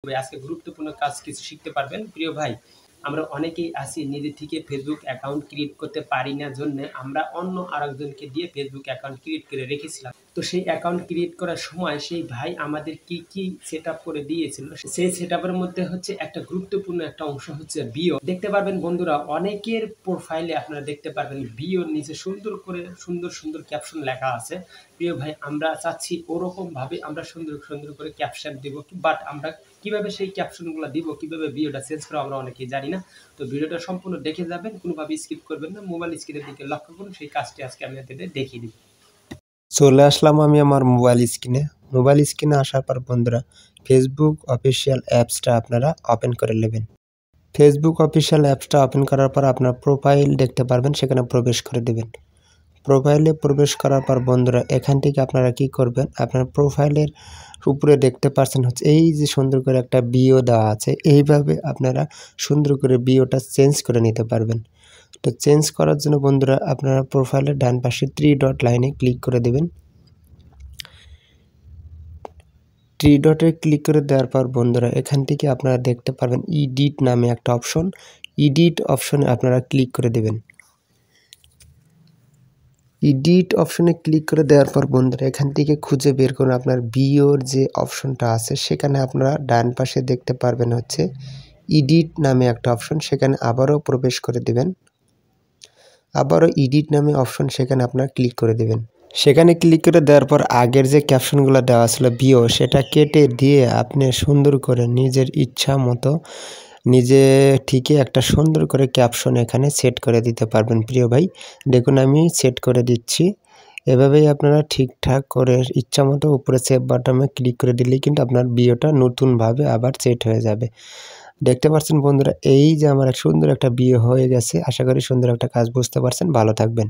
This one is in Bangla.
তবে আজকে গুরুত্বপূর্ণ কাজ কিছু শিখতে পারবেন। প্রিয় ভাই, আমরা অনেকেই আছি নিজে থেকে Facebook অ্যাকাউন্ট ক্রিয়েট করতে পারি না জন্যে আমরা অন্য আরেকজনকে দিয়ে Facebook অ্যাকাউন্ট ক্রিয়েট করে রেখেছিলাম। তো সেই অ্যাকাউন্ট ক্রিয়েট করার সময় সেই ভাই আমাদের কি সেটআপ করে দিয়েছিল, সেই সেটআপের মধ্যে হচ্ছে একটা গুরুত্বপূর্ণ একটা অংশ হচ্ছে বিও। দেখতে পারবেন বন্ধুরা, অনেকের প্রোফাইলে আপনারা দেখতে পারবেন বিওর নিচে সুন্দর ক্যাপশন লেখা আছে। প্রিয় ভাই, আমরা চাচ্ছি ওরকমভাবে আমরা সুন্দর করে ক্যাপশন দিব, বাট আমরা কিভাবে সেই ক্যাপশনগুলো দিব, কিভাবে ভিডিওটা চেঞ্জ করা আমরা অনেকেই জানি না। তো ভিডিওটা সম্পূর্ণ দেখে যাবেন, কোনোভাবে স্কিপ করবেন না, মোবাইল স্ক্রিনের দিকে লক্ষ্য করুন। সেই কাজটি আজকে আমি আপনাদের দেখিয়ে দিব। চলে আসলাম আমি আমার মোবাইল স্ক্রিনে আসার পর বন্ধুরা ফেসবুক অফিসিয়াল অ্যাপসটা আপনারা ওপেন করে নেবেন। ফেসবুক অফিসিয়াল অ্যাপসটা ওপেন করার পর আপনার প্রোফাইল দেখতে পারবেন, সেখানে প্রবেশ করে দেবেন। প্রোফাইলে প্রবেশ করার পর বন্ধুরা এখান থেকে আপনারা কি করবেন, আপনার প্রোফাইলের উপরে দেখতে পাচ্ছেন হচ্ছে এই যে সুন্দর করে একটা বিও দেওয়া আছে। এইভাবে আপনারা সুন্দর করে বিওটা চেঞ্জ করে নিতে পারবেন। তো চেঞ্জ করার জন্য বন্ধুরা আপনারা প্রোফাইলের ডান পাশে 3 ডট লাইনে ক্লিক করে দেবেন। 3 ডটে ক্লিক করে দেওয়ার পর বন্ধুরা এখান থেকে আপনারা দেখতে পারবেন এডিট নামে একটা অপশন। এডিট অপশনে আপনারা ক্লিক করে দেবেন। এডিট অপশনে ক্লিক করে দেওয়ার পর বন্ধুরা এখান থেকে খুঁজে বের করুন আপনার বিওর যে অপশনটা আছে, সেখানে আপনারা ডান পাশে দেখতে পারবেন হচ্ছে এডিট নামে একটা অপশন, সেখানে আবারও প্রবেশ করে দেবেন। আবারও এডিট নামে অপশন, সেখানে আপনারা ক্লিক করে দেবেন। সেখানে ক্লিক করে দেওয়ার পর আগের যে ক্যাপশনগুলো দেওয়া ছিল বিও, সেটা কেটে দিয়ে আপনি সুন্দর করে নিজের ইচ্ছা মতো নিজে ঠিকই একটা সুন্দর করে ক্যাপশন এখানে সেট করে দিতে পারবেন। প্রিয় ভাই, দেখুন আমি সেট করে দিচ্ছি। এভাবেই আপনারা ঠিকঠাক করে ইচ্ছা মতো উপরে সেভ বাটনে ক্লিক করে দিলেই কিন্তু আপনার বিওটা নতুনভাবে আবার সেট হয়ে যাবে। দেখতে পাচ্ছেন বন্ধুরা, এই যে আমার সুন্দর একটা বিও হয়ে গেছে। আশা করি সুন্দর একটা কাজ বুঝতে পারছেন। ভালো থাকবেন।